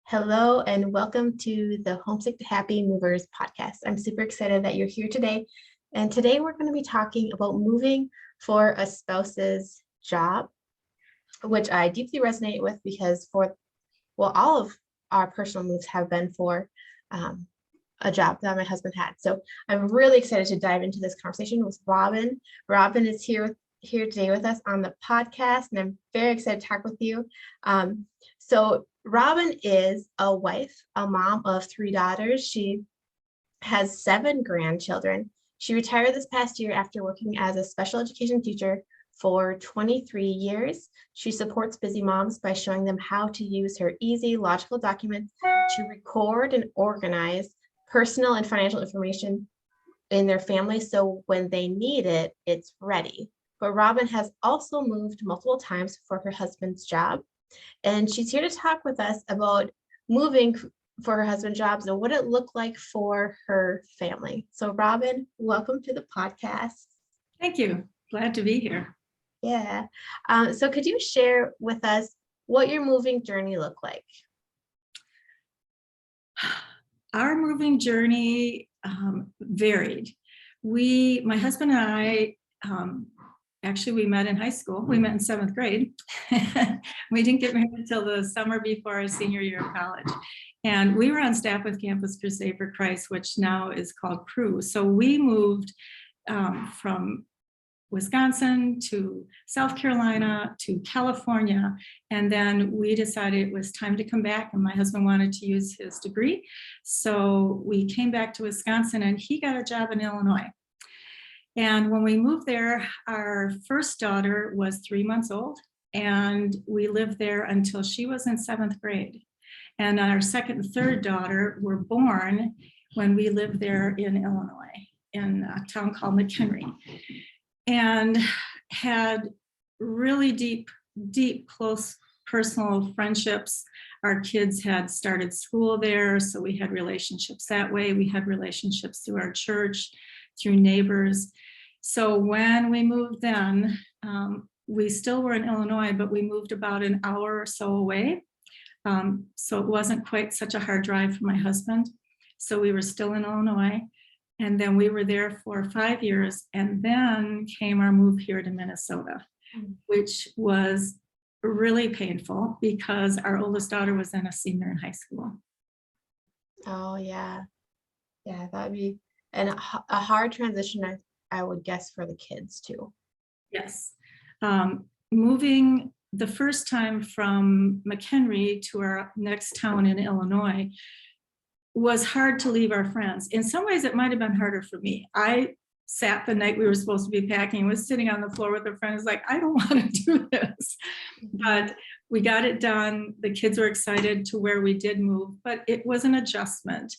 Hello and welcome to the Homesick to Happy Movers podcast. I'm super excited that you're here today. And today we're going to be talking about moving for a spouse's job, which I deeply resonate with because all of our personal moves have been for a job that my husband had. So I'm really excited to dive into this conversation with Robin. Robin is here today with us on the podcast, and I'm very excited to talk with you. So Robin is a wife, a mom of 3 daughters. She has 7 grandchildren. She retired this past year after working as a special education teacher for 23 years. She supports busy moms by showing them how to use her easy, logical documents to record and organize personal and financial information in their family so when they need it, it's ready. But Robin has also moved multiple times for her husband's job. And she's here to talk with us about moving for her husband's jobs and what it looked like for her family. So Robin, welcome to the podcast. Thank you. Glad to be here. Yeah. So could you share with us what your moving journey looked like? Our moving journey varied. My husband and I, actually, we met in high school. We met in 7th grade. We didn't get married until the summer before our senior year of college. And we were on staff with Campus Crusade for Christ, which now is called Crew. So we moved from Wisconsin to South Carolina to California. And then we decided it was time to come back, and my husband wanted to use his degree. So we came back to Wisconsin, and he got a job in Illinois. And when we moved there, our first daughter was 3 months old, and we lived there until she was in 7th grade. And our second and third daughter were born when we lived there in Illinois, in a town called McHenry, and had really deep, close personal friendships. Our kids had started school there, so we had relationships that way. We had relationships through our church, through neighbors. So when we moved then, we still were in Illinois, but we moved about an hour or so away. So it wasn't quite such a hard drive for my husband. So we were still in Illinois. And then we were there for 5 years. And then came our move here to Minnesota, which was really painful because our oldest daughter was then a senior in high school. Oh, yeah. Yeah, that'd be a hard transition, I would guess, for the kids too. Yes. Moving the first time from McHenry to our next town in Illinois was hard to leave our friends. In some ways, it might have been harder for me. I sat the night we were supposed to be packing, was sitting on the floor with a friend, was like, I don't want to do this. But we got it done. The kids were excited to where we did move, but it was an adjustment.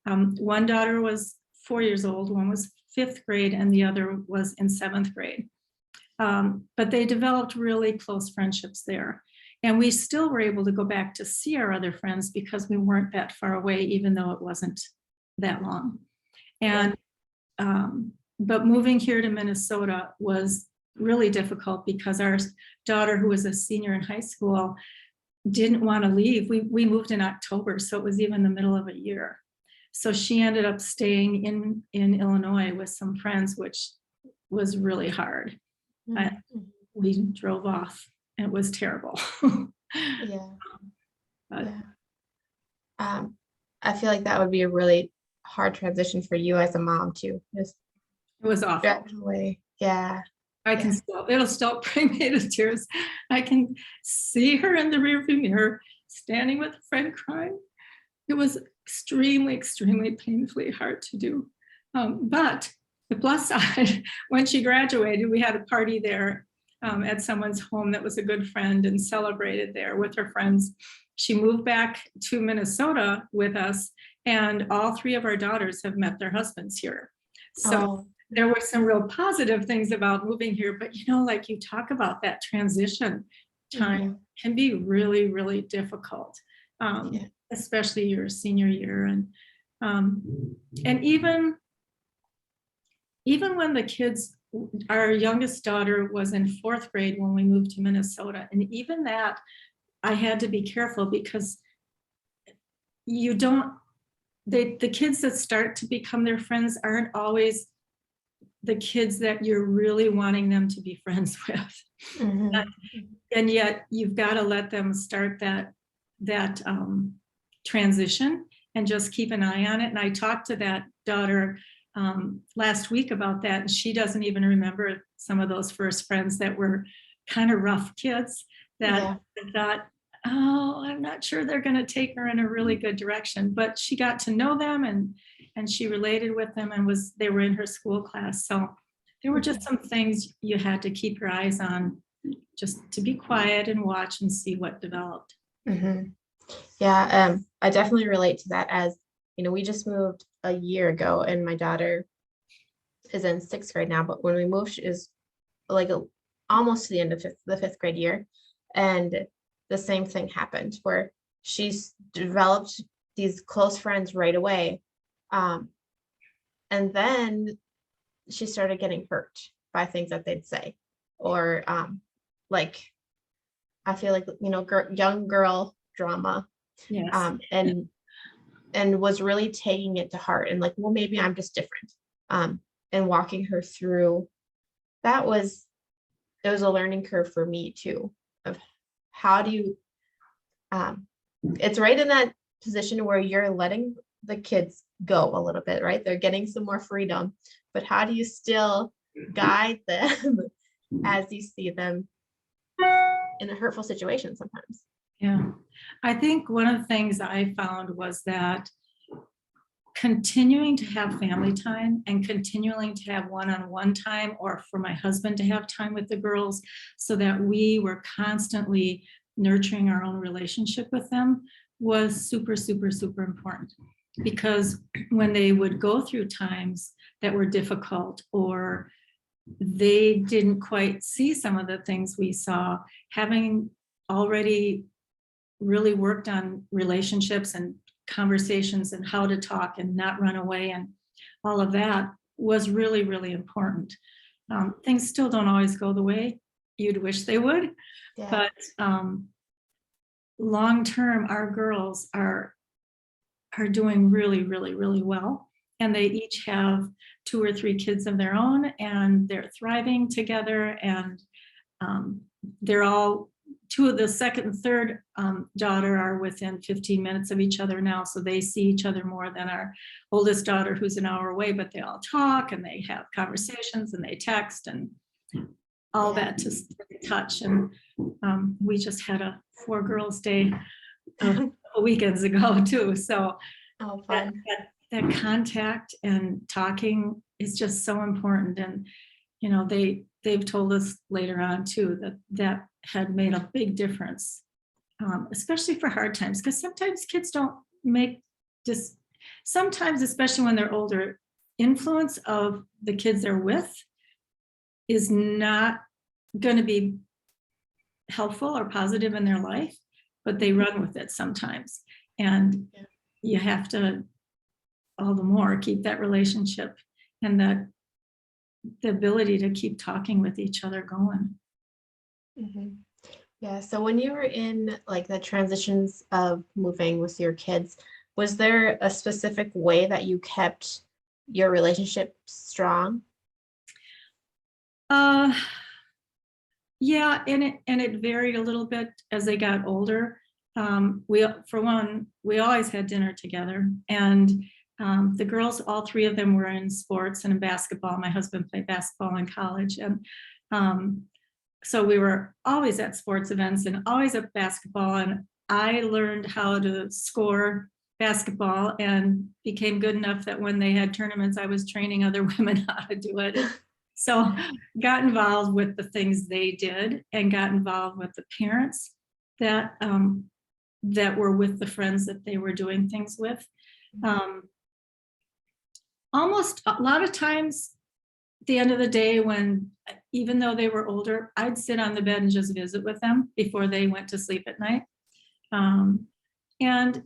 One daughter was 4 years old, one was 5th grade, and the other was in 7th grade. But they developed really close friendships there. And we still were able to go back to see our other friends because we weren't that far away, even though it wasn't that long. And but moving here to Minnesota was really difficult because our daughter, who was a senior in high school, didn't want to leave. We moved in October, so it was even the middle of a year. So she ended up staying in Illinois with some friends, which was really hard. We drove off, and it was terrible. Yeah. I feel like that would be a really hard transition for you as a mom too. It was awful. Definitely. Yeah. It'll still bring me to tears. I can see her in the rearview mirror, standing with a friend crying. It was extremely, painfully hard to do. But the plus side, when she graduated, we had a party there at someone's home that was a good friend, and celebrated there with her friends. She moved back to Minnesota with us, and all 3 of our daughters have met their husbands here. So there were some real positive things about moving here, but like you talk about, that transition time can be really, really difficult. Especially your senior year, and even when the kids, our youngest daughter was in 4th grade when we moved to Minnesota, and even that I had to be careful because you don't, the kids that start to become their friends aren't always the kids that you're really wanting them to be friends with. Mhm. And yet you've got to let them start that transition and just keep an eye on it. And I talked to that daughter last week about that, and she doesn't even remember some of those first friends that were kind of rough kids that thought, oh, I'm not sure they're going to take her in a really good direction. But she got to know them, and she related with them, and they were in her school class. So there were just some things you had to keep your eyes on, just to be quiet and watch and see what developed. Mhm. Yeah, I definitely relate to that. As we just moved a year ago, and my daughter is in 6th grade now. But when we moved, she is like almost to the end of the 5th grade year, and the same thing happened where she's developed these close friends right away, and then she started getting hurt by things that they'd say, or like I feel like young girl drama, Yes. and was really taking it to heart, and like, well, maybe I'm just different, and walking her through that was it was a learning curve for me too, of how do you it's right in that position where you're letting the kids go a little bit, right? They're getting some more freedom, but how do you still guide them as you see them in a hurtful situation sometimes? Yeah. I think one of the things I found was that continuing to have family time and continuing to have one-on-one time, or for my husband to have time with the girls, so that we were constantly nurturing our own relationship with them, was super, super, super important. Because when they would go through times that were difficult, or they didn't quite see some of the things we saw, having already really worked on relationships and conversations and how to talk and not run away and all of that was really, really important. Things still don't always go the way you'd wish they would, Yeah. but long term, our girls are doing really, really, really well. And they each have 2 or 3 kids of their own, and they're thriving together. And they're all, 2 of the second and third daughter are within 15 minutes of each other now. So they see each other more than our oldest daughter, who's an hour away, but they all talk and they have conversations and they text and all that to stay in touch. And we just had a 4 girls day a couple weekends ago too. So Oh, that, fun. that contact and talking is just so important. And they've told us later on too that had made a big difference, especially for hard times, because sometimes kids don't make just sometimes, especially when they're older, influence of the kids they're with is not going to be helpful or positive in their life, but they run with it sometimes. And you have to all the more keep that relationship and the ability to keep talking with each other going. Mhm. Yeah. So when you were in like the transitions of moving with your kids, was there a specific way that you kept your relationship strong? Uh, yeah, and it varied a little bit as they got older. For one, we always had dinner together, and the girls, all 3 of them were in sports and in basketball. My husband played basketball in college, and so we were always at sports events and always at basketball. And I learned how to score basketball and became good enough that when they had tournaments, I was training other women how to do it. So got involved with the things they did and got involved with the parents that were with the friends that they were doing things with. Almost a lot of times at the end of the day, when even though they were older, I'd sit on the bed and just visit with them before they went to sleep at night. And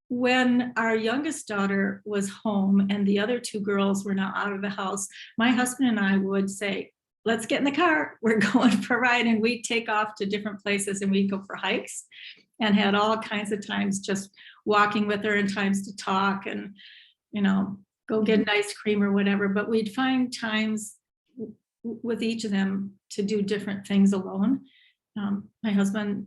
when our youngest daughter was home and the other 2 girls were now out of the house, my husband and I would say, let's get in the car. We're going for a ride. And we'd take off to different places and we'd go for hikes. and had all kinds of times just walking with her and times to talk and, go get an ice cream or whatever. But we'd find times with each of them to do different things alone. My husband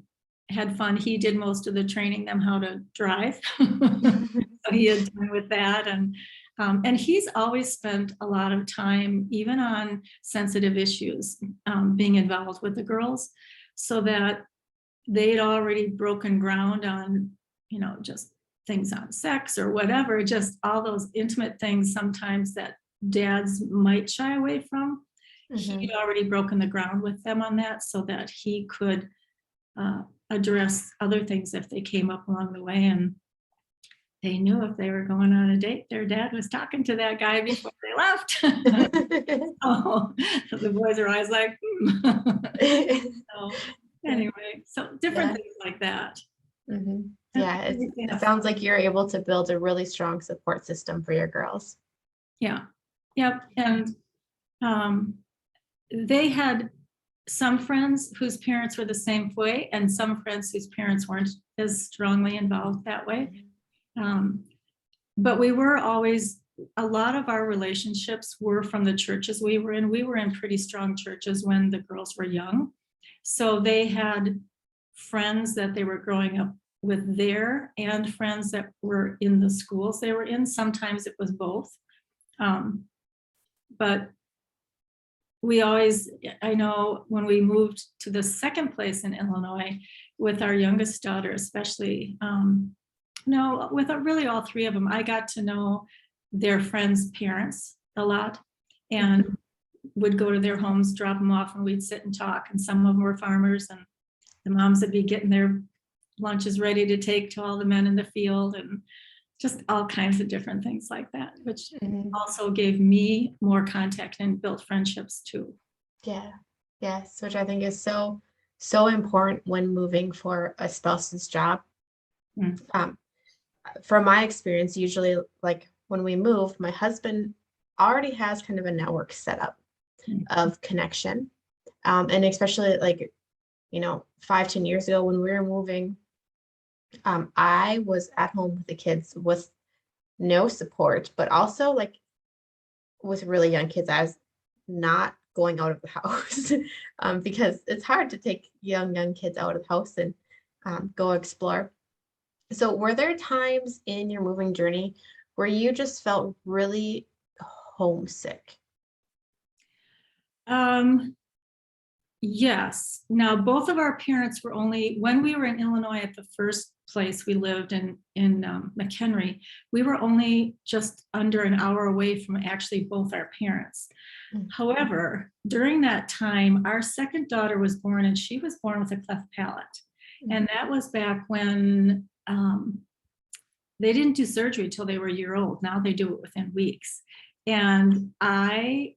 had fun. He did most of the training them how to drive. So he had done with that. And he's always spent a lot of time, even on sensitive issues, being involved with the girls, so that they'd already broken ground on, just things on sex or whatever, just all those intimate things sometimes that dads might shy away from. He'd already broken the ground with them on that so that he could address other things if they came up along the way. And they knew if they were going on a date, their dad was talking to that guy before they left. So the boys are always like, So anyway, so different things like that. Yeah, it sounds like you're able to build a really strong support system for your girls. Yeah. Yep. And they had some friends whose parents were the same way, and some friends whose parents weren't as strongly involved that way. But we were always, a lot of our relationships were from the churches we were in. We were in pretty strong churches when the girls were young. So they had friends that they were growing up with there and friends that were in the schools they were in. Sometimes it was both. But we always, I know when we moved to the second place in Illinois with our youngest daughter, especially, no, with really all three of them, I got to know their friends' parents a lot and would go to their homes, drop them off, and we'd sit and talk. And some of them were farmers, and the moms would be getting their lunches ready to take to all the men in the field, and just all kinds of different things like that, which also gave me more contact and built friendships too. Yeah, yes, which I think is so important when moving for a spouse's job. From my experience, usually like when we move, my husband already has kind of a network set up of connection. And especially like, 5-10 years ago when we were moving, I was at home with the kids with no support, but also like with really young kids, I was not going out of the house because it's hard to take young kids out of the house and go explore. So were there times in your moving journey where you just felt really homesick? Yes. Now, both of our parents were only, when we were in Illinois at the first place we lived in McHenry, we were only just under an hour away from actually both our parents. However, during that time, our second daughter was born, and she was born with a cleft palate. And that was back when they didn't do surgery till they were a year old. Now they do it within weeks. And I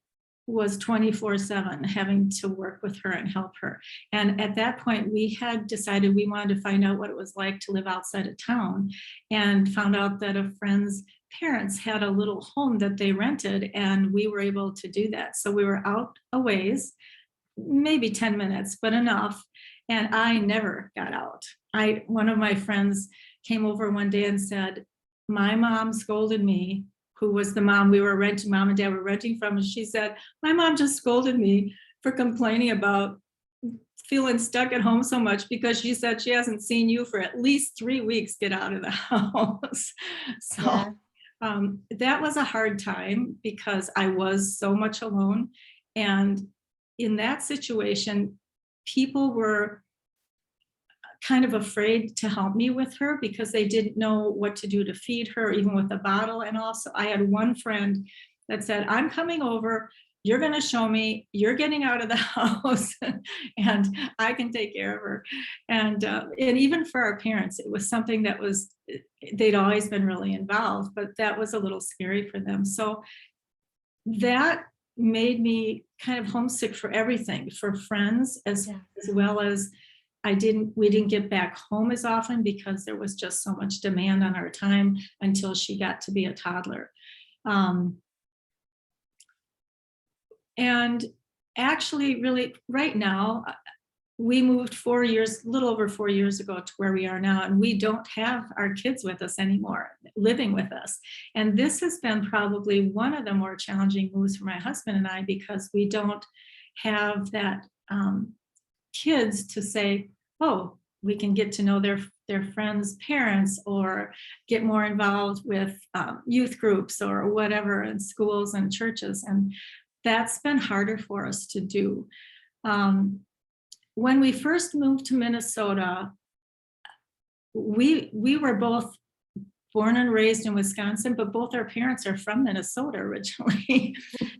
was 24/7 having to work with her and help her. And at that point, we had decided we wanted to find out what it was like to live outside of town, and found out that a friend's parents had a little home that they rented, and we were able to do that. So we were out a ways, maybe 10 minutes, but enough. And I never got out. One of my friends came over one day and said, my mom scolded me, who was the mom mom and dad were renting from. And she said, my mom just scolded me for complaining about feeling stuck at home so much because she said she hasn't seen you for at least 3 weeks get out of the house. So that was a hard time because I was so much alone. And in that situation, people were kind of afraid to help me with her because they didn't know what to do to feed her, even with a bottle. And also I had one friend that said, I'm coming over, you're going to show me, you're getting out of the house and I can take care of her. And even for our parents, it was something that they'd always been really involved, but that was a little scary for them. So that made me kind of homesick for everything, for friends as well as we didn't get back home as often because there was just so much demand on our time until she got to be a toddler. And actually, really, right now, we moved 4 years, a little over 4 years ago to where we are now, and we don't have our kids with us anymore, living with us. And this has been probably one of the more challenging moves for my husband and I, because we don't have that kids to say, oh, we can get to know their friends' parents, or get more involved with youth groups or whatever in schools and churches. And that's been harder for us to do. When we first moved to Minnesota, we were both born and raised in Wisconsin, but both our parents are from Minnesota originally.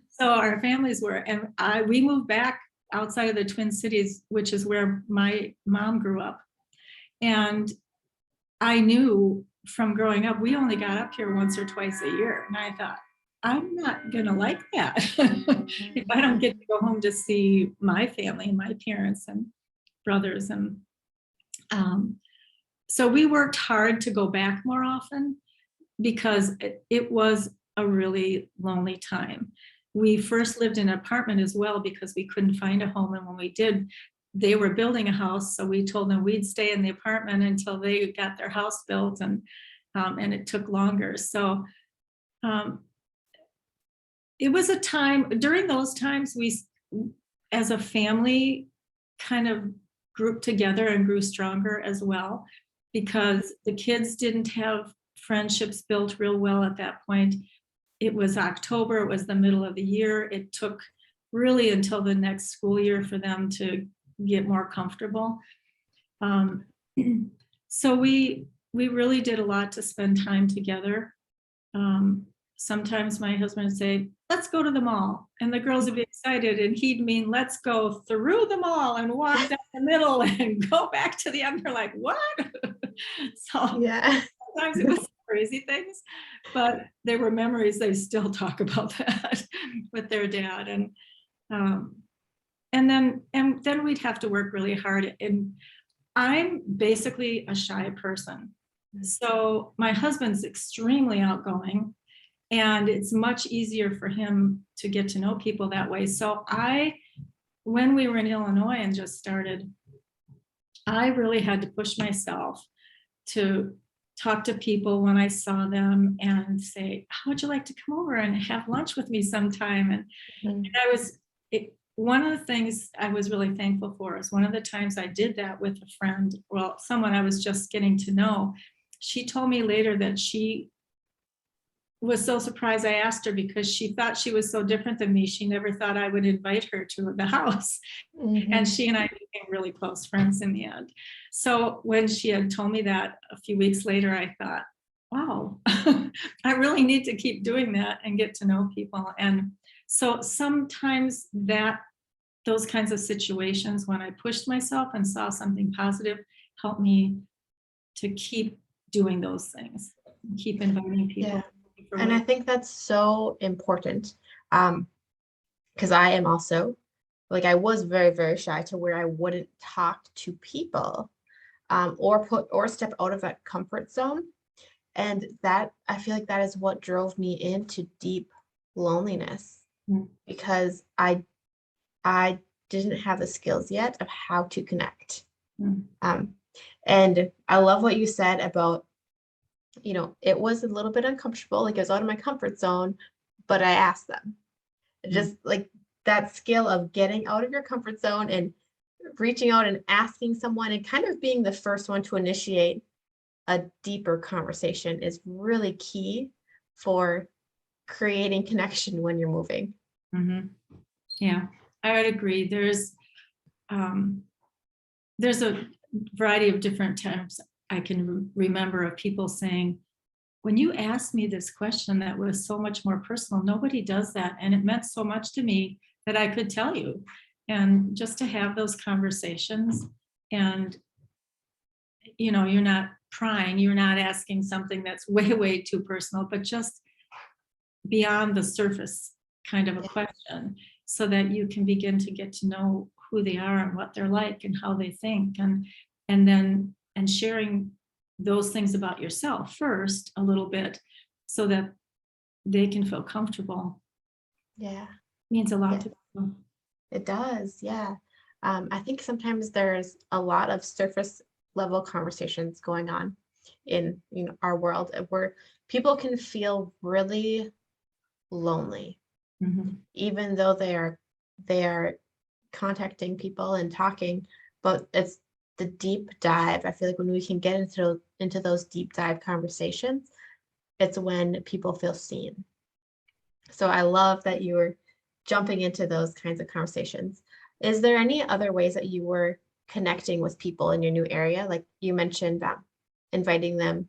So our families were, and we moved back outside of the Twin Cities, which is where my mom grew up. And I knew from growing up, we only got up here once or twice a year. And I thought, I'm not gonna like that if I don't get to go home to see my family, my parents and brothers. And so we worked hard to go back more often, because it was a really lonely time. We first lived in an apartment as well, because we couldn't find a home. And when we did, they were building a house. So we told them we'd stay in the apartment until they got their house built, and it took longer. So it was a time, during those times, we, as a family, kind of grouped together and grew stronger as well, because the kids didn't have friendships built real well at that point. It was October, it was the middle of the year. It took really until the next school year for them to get more comfortable. So we really did a lot to spend time together. Sometimes my husband would say, let's go to the mall. And the girls would be excited. And he'd mean, let's go through the mall and walk down the middle and go back to the end. They're like, what? So Yeah. sometimes it was crazy things, but they were memories. They still talk about that with their dad. And then we'd have to work really hard. And I'm basically a shy person. So my husband's extremely outgoing, and it's much easier for him to get to know people that way. So when we were in Illinois and just started, I really had to push myself to talk to people when I saw them and say, how would you like to come over and have lunch with me sometime? And one of the things I was really thankful for is one of the times I did that with a friend, well, someone I was just getting to know. She told me later that she was so surprised I asked her, because she thought she was so different than me. She never thought I would invite her to the house. And she and I became really close friends in the end. So when she had told me that a few weeks later, I thought, wow, I really need to keep doing that and get to know people. And so sometimes those kinds of situations, when I pushed myself and saw something positive, helped me to keep doing those things, keep inviting people. Yeah. And I think that's so important, because I am also, like, I was very, very shy to where I wouldn't talk to people, or step out of that comfort zone. And that, I feel like that is what drove me into deep loneliness, because I didn't have the skills yet of how to connect. And I love what you said about, it was a little bit uncomfortable, like I was out of my comfort zone, but I asked them. Just like that skill of getting out of your comfort zone and reaching out and asking someone and kind of being the first one to initiate a deeper conversation is really key for creating connection when you're moving. Yeah, I would agree. There's a variety of different times I can remember of people saying, when you asked me this question that was so much more personal, nobody does that. And it meant so much to me that I could tell you. And just to have those conversations, and, you're not prying, you're not asking something that's way, way too personal, but just beyond the surface kind of a question, so that you can begin to get to know who they are and what they're like and how they think, and sharing those things about yourself first a little bit, so that they can feel comfortable. Yeah. Means a lot to them. It does. Yeah. I think sometimes there's a lot of surface level conversations going on in our world where people can feel really lonely, Mhm. even though they are contacting people and talking, but it's the deep dive. I feel like when we can get into those deep dive conversations, it's when people feel seen. So I love that you were jumping into those kinds of conversations. Is there any other ways that you were connecting with people in your new area? Like you mentioned, inviting them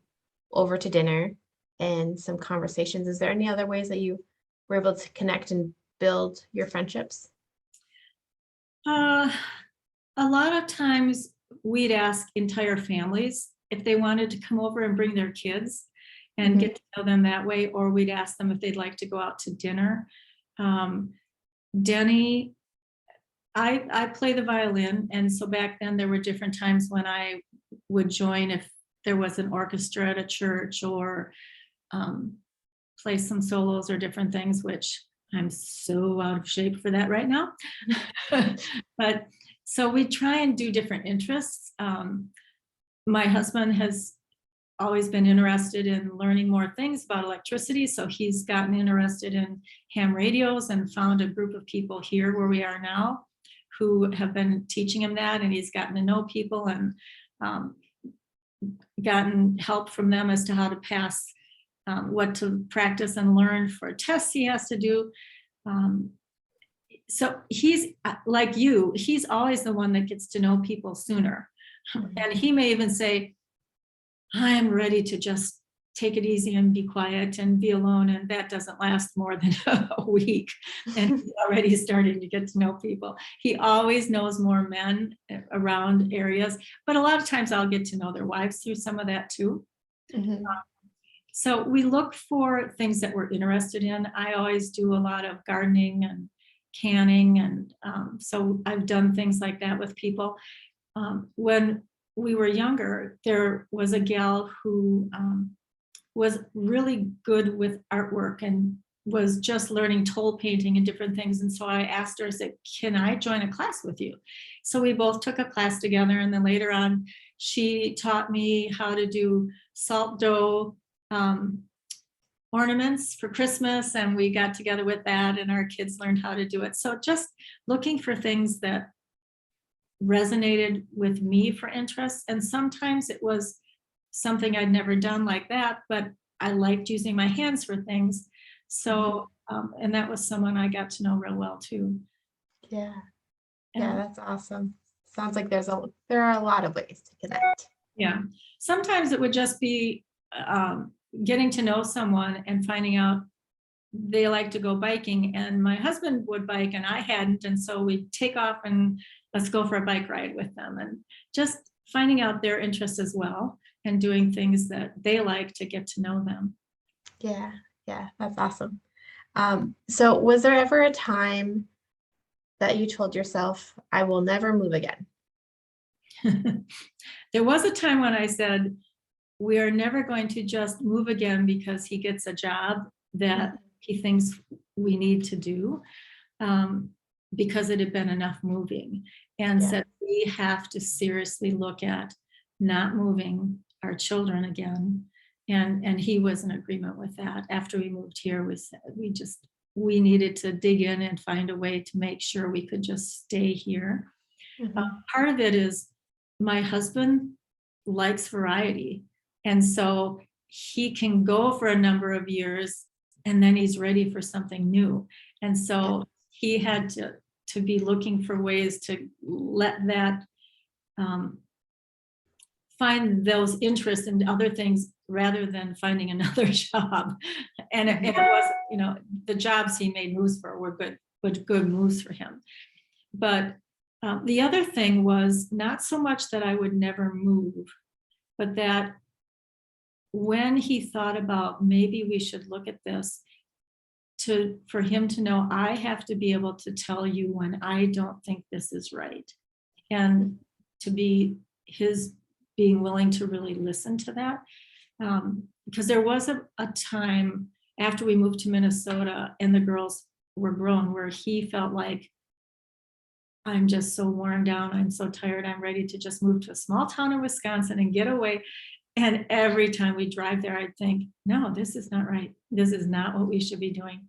over to dinner and some conversations. Is there any other ways that you were able to connect and build your friendships? Uh, a lot of times we'd ask entire families if they wanted to come over and bring their kids and Mhm. get to know them that way, or we'd ask them if they'd like to go out to dinner. Um, Denny, I play the violin, and so back then there were different times when I would join if there was an orchestra at a church, or um, play some solos or different things, which I'm so out of shape for that right now. But so we try and do different interests. My husband has always been interested in learning more things about electricity, so he's gotten interested in ham radios and found a group of people here where we are now who have been teaching him that, and he's gotten to know people and um, gotten help from them as to how to pass, what to practice and learn for tests he has to do. Um, so he's like you, he's always the one that gets to know people sooner. Mhm. And he may even say, I'm ready to just take it easy and be quiet and be alone. And that doesn't last more than a week. And he's already starting to get to know people. He always knows more men around areas, but a lot of times I'll get to know their wives through some of that too. Mhm. So we look for things that we're interested in. I always do a lot of gardening and canning. And so I've done things like that with people. When we were younger, there was a gal who was really good with artwork and was just learning toll painting and different things. And so I asked her, I said, can I join a class with you? So we both took a class together. And then later on, she taught me how to do salt dough ornaments for Christmas. And we got together with that, and our kids learned how to do it. So just looking for things that resonated with me for interest. And sometimes it was something I'd never done like that, but I liked using my hands for things. So, and that was someone I got to know real well too. Yeah, yeah, And that's awesome. Sounds like there are a lot of ways to connect. yeah, sometimes it would just be getting to know someone and finding out they like to go biking, and my husband would bike and I hadn't. And so we'd take off and let's go for a bike ride with them, and just finding out their interests as well and doing things that they like to get to know them. Yeah, yeah, that's awesome. So was there ever a time that you told yourself, I will never move again? There was a time when I said, we are never going to just move again because he gets a job that he thinks we need to do, um, because it had been enough moving, and Yeah. said we have to seriously look at not moving our children again. And he was in agreement with that. After we moved here, we said we needed to dig in and find a way to make sure we could just stay here. Mhm. Part of it is my husband likes variety. And so he can go for a number of years and then he's ready for something new. And Yeah. so he had to be looking for ways to let that um, find those interests in other things rather than finding another job. And it was, the jobs he made moves for were good moves for him. But the other thing was not so much that I would never move, but that when he thought about maybe we should look at this, for him to know I have to be able to tell you when I don't think this is right, and to be his being willing to really listen to that. Because there was a time after we moved to Minnesota and the girls were grown where he felt like I'm just so worn down. I'm so tired. I'm ready to just move to a small town in Wisconsin and get away. And every time we drive there, I'd think, no, this is not right. This is not what we should be doing.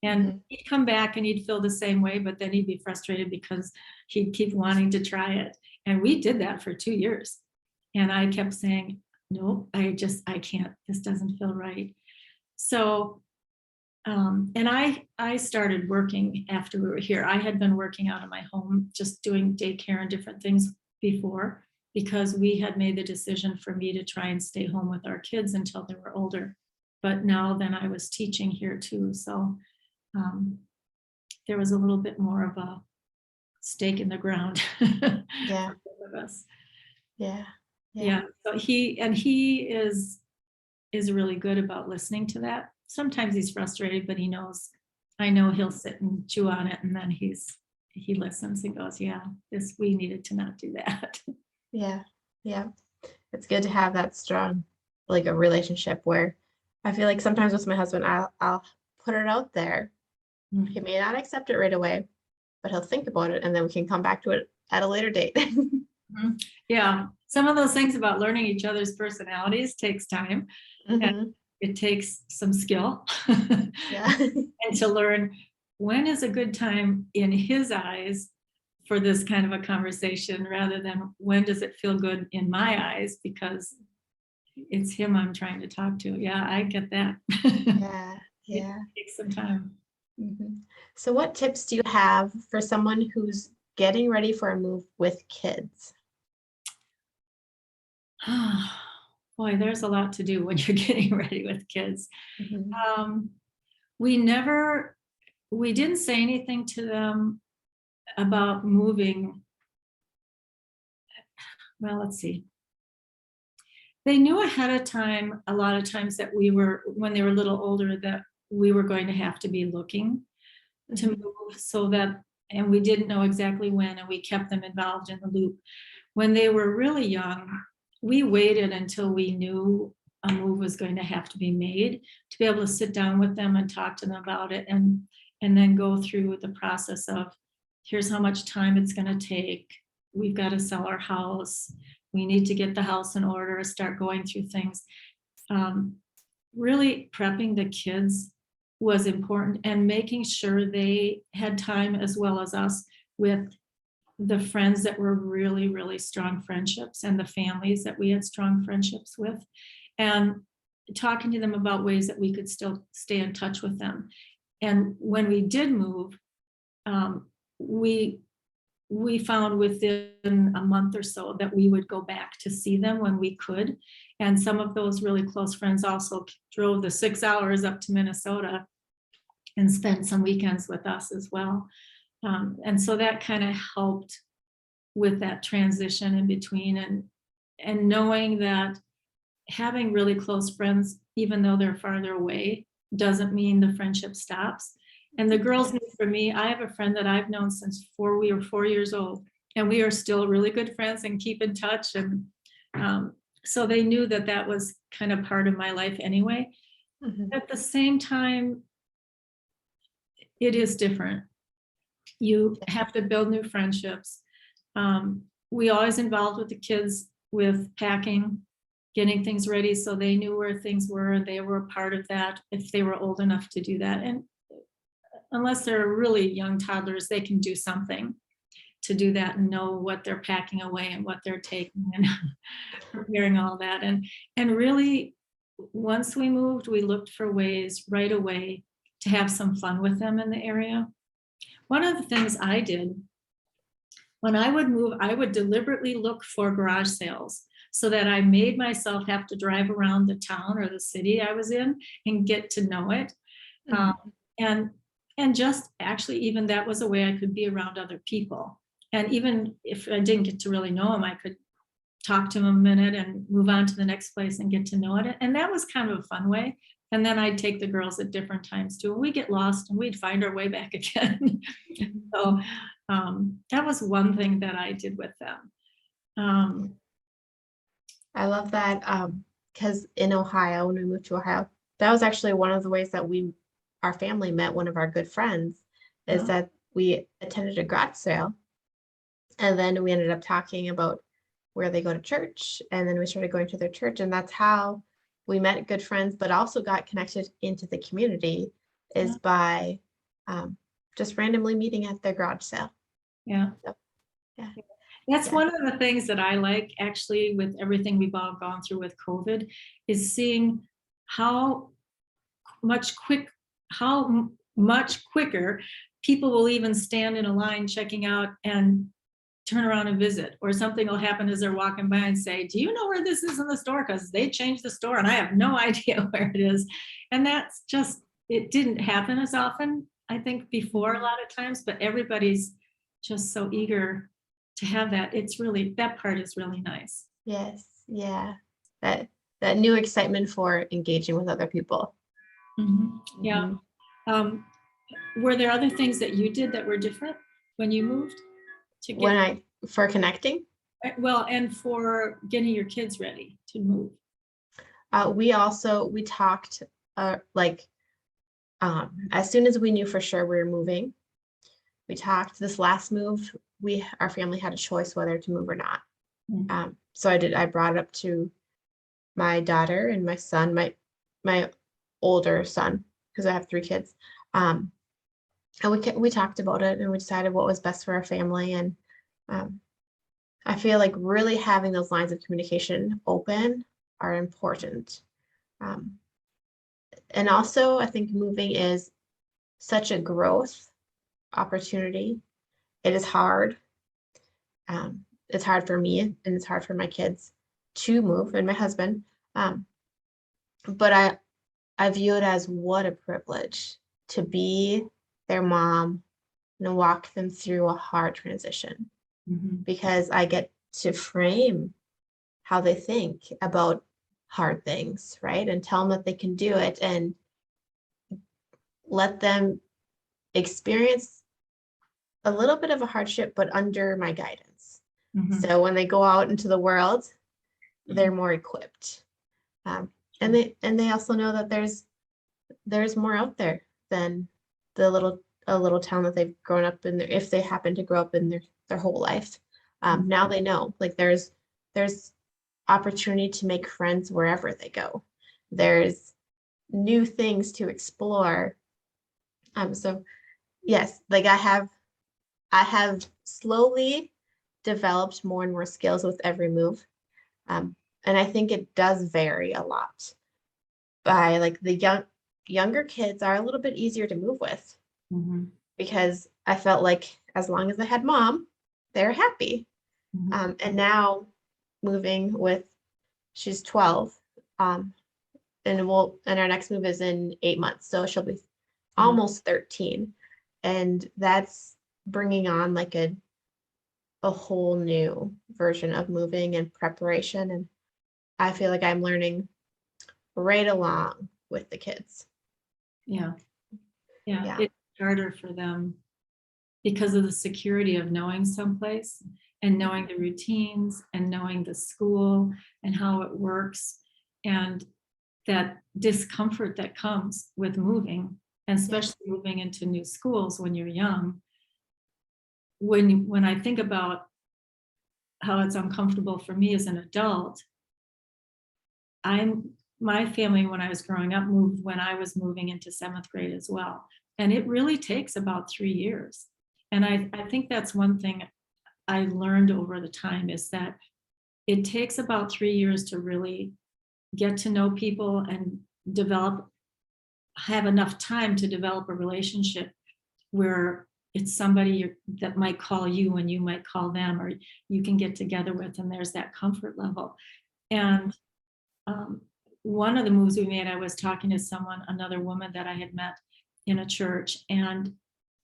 And Mhm. he'd come back and he'd feel the same way, but then he'd be frustrated because he'd keep wanting to try it. And we did that for 2 years. And I kept saying, no, I can't. This doesn't feel right. So, and I started working after we were here. I had been working out of my home, just doing daycare and different things before, because we had made the decision for me to try and stay home with our kids until they were older. But now then I was teaching here too. So um, there was a little bit more of a stake in the ground Yeah, for both of us. yeah, yeah, Yeah. So he is really good about listening to that. Sometimes he's frustrated, but he knows, I know he'll sit and chew on it, and then he listens and goes, yeah, we needed to not do that. yeah, yeah. It's good to have that strong, like a relationship where I feel like sometimes with my husband, I'll put it out there. He may not accept it right away, but he'll think about it and then we can come back to it at a later date. Mhm. Yeah, some of those things about learning each other's personalities takes time, and Mhm. it takes some skill. Yeah. And to learn when is a good time in his eyes for this kind of a conversation, rather than when does it feel good in my eyes because it's him I'm trying to talk to. Yeah, I get that. Yeah. It Yeah. takes some time. Mhm. So what tips do you have for someone who's getting ready for a move with kids? Boy, there's a lot to do when you're getting ready with kids. Mhm. Um, we never, we didn't say anything to them about moving. Well, let's see. They knew ahead of time, a lot of times, that when they were a little older, that we were going to have to be looking to Mhm. move, so that, and we didn't know exactly when, and we kept them involved in the loop. When they were really young, we waited until we knew a move was going to have to be made to be able to sit down with them and talk to them about it, and then go through the process of, here's how much time it's going to take. We've got to sell our house. We need to get the house in order, start going through things. Um, Really prepping the kids was important, and making sure they had time, as well as us, with the friends that were really, really strong friendships, and the families that we had strong friendships with, and talking to them about ways that we could still stay in touch with them. And when we did move, um, we we found within a month or so that we would go back to see them when we could. And some of those really close friends also drove the 6 hours up to Minnesota and spent some weekends with us as well. And so that kind of helped with that transition in between, and knowing that having really close friends, even though they're farther away, doesn't mean the friendship stops. And the girls Yeah. knew, for me, I have a friend that I've known since we were 4 years old, and we are still really good friends and keep in touch. And so they knew that that was kind of part of my life anyway. Mhm. At the same time, it is different. You Yeah. have to build new friendships. We always involved with the kids with packing, getting things ready, so they knew where things were. They were a part of that if they were old enough to do that. And unless they're really young toddlers, they can do something to do that and know what they're packing away and what they're taking, and preparing all that. And really, once we moved, we looked for ways right away to have some fun with them in the area. One of the things I did when I would move, I would deliberately look for garage sales, so that I made myself have to drive around the town or the city I was in and get to know it. Um, Mhm. and and just actually, even that was a way I could be around other people. And even if I didn't get to really know them, I could talk to them a minute and move on to the next place and get to know it. And that was kind of a fun way. And then I'd take the girls at different times too. And we'd get lost and we'd find our way back again. Mhm. So that was one thing that I did with them. Um, I love that because in Ohio, when we moved to Ohio, that was actually one of the ways that our family met one of our good friends, is uh, that we attended a garage sale And then we ended up talking about where they go to church. And then we started going to their church. And that's how we met good friends, but also got connected into the community is by just randomly meeting at their garage sale. Yeah. So, yeah. That's Yeah. one of the things that I like actually with everything we've all gone through with COVID is seeing how much quicker people will even stand in a line checking out and turn around and visit, or something will happen as they're walking by and say, do you know where this is in the store? Because they changed the store and I have no idea where it is. And that's just, it didn't happen as often, I think, before a lot of times, but everybody's just so eager to have that. It's really, that part is really nice. Yes. Yeah. That new excitement for engaging with other people. Yeah. Were there other things that you did that were different when you moved to get For connecting? well, and for getting your kids ready to move? We talked as soon as we knew for sure we were moving, we talked. This last move, our family had a choice whether to move or not. So I brought it up to my daughter and my son, my older son, because I have 3 kids. And we talked about it and we decided what was best for our family. And I feel like really having those lines of communication open are important. And also, I think moving is such a growth opportunity. It is hard. It's hard for me and it's hard for my kids to move and my husband. But I view it as what a privilege to be their mom and walk them through a hard transition, because I get to frame how they think about hard things, right? And tell them that they can do it and let them experience a little bit of a hardship, but under my guidance. So when they go out into the world, they're more equipped. And they also know that there's more out there than a little town that they've grown up in, if they happen to grow up in their whole life. Now they know, like, there's opportunity to make friends wherever they go. There's new things to explore. So yes, like I have slowly developed more and more skills with every move. And I think it does vary a lot. By like the younger kids are a little bit easier to move with, because I felt like as long as I had mom, they're happy. And now moving with, she's 12, and our next move is in 8 months, so she'll be almost 13, and that's bringing on like a whole new version of moving and preparation, and I feel like I'm learning right along with the kids. Yeah. It's harder for them because of the security of knowing someplace and knowing the routines and knowing the school and how it works, and that discomfort that comes with moving, and especially moving into new schools when you're young. When I think about how it's uncomfortable for me as an adult, my family, when I was growing up, moved when I was moving into 7th grade as well. And it really takes about 3 years. And I think that's one thing I learned over the time, is that it takes about 3 years to really get to know people and have enough time to develop a relationship where it's somebody that might call you and you might call them, or you can get together with, and there's that comfort level. And one of the moves we made, I was talking to another woman that I had met in a church, and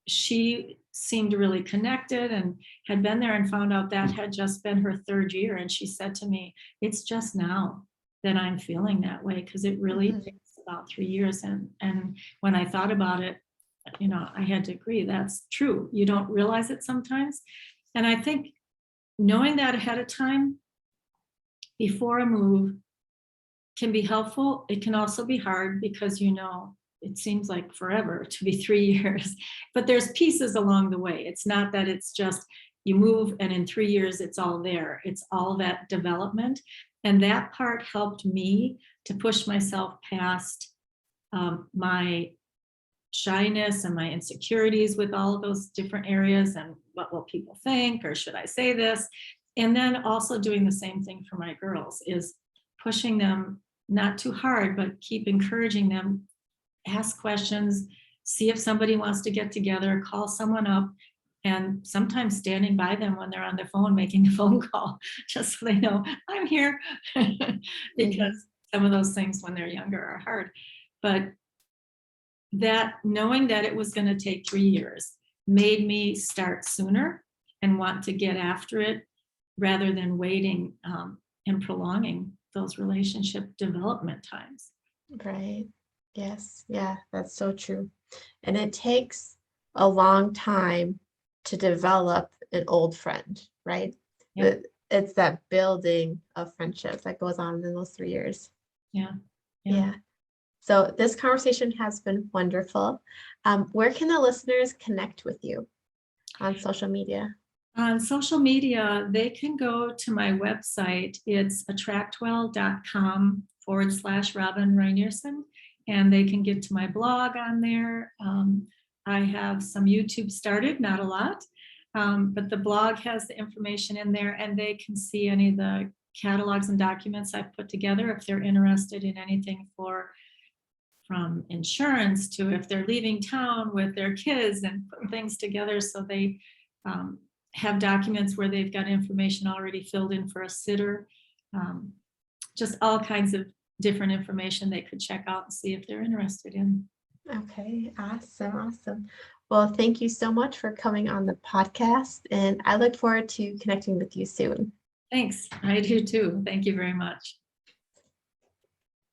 she seemed really connected and had been there, and found out that had just been her 3rd year. And she said to me, it's just now that I'm feeling that way, because it really takes about 3 years. And when I thought about it, I had to agree, that's true. You don't realize it sometimes. And I think knowing that ahead of time before a move can be helpful. It can also be hard, because it seems like forever to be 3 years, but there's pieces along the way. It's not that it's just you move and in 3 years, it's all there. It's all that development. And that part helped me to push myself past my shyness and my insecurities with all of those different areas and what will people think, or should I say this? And then also doing the same thing for my girls is pushing them not too hard, but keep encouraging them, ask questions, see if somebody wants to get together, call someone up, and sometimes standing by them when they're on their phone, making a phone call, just so they know I'm here. Because some of those things when they're younger are hard. But that knowing that it was going to take 3 years made me start sooner and want to get after it rather than waiting and prolonging those relationship development times. Right. Yes. Yeah, that's so true. And it takes a long time to develop an old friend, right? Yeah. It's that building of friendships that goes on in those 3 years. Yeah. Yeah. So this conversation has been wonderful. Where can the listeners connect with you on social media? On social media, they can go to my website. It's attractwell.com/Robin Rynearson, and they can get to my blog on there. I have some YouTube started, not a lot, but the blog has the information in there, and they can see any of the catalogs and documents I've put together if they're interested in anything from insurance to if they're leaving town with their kids and putting things together. So they have documents where they've got information already filled in for a sitter. Just all kinds of different information they could check out and see if they're interested in. Okay, awesome. Well, thank you so much for coming on the podcast, and I look forward to connecting with you soon. Thanks. I do too. Thank you very much.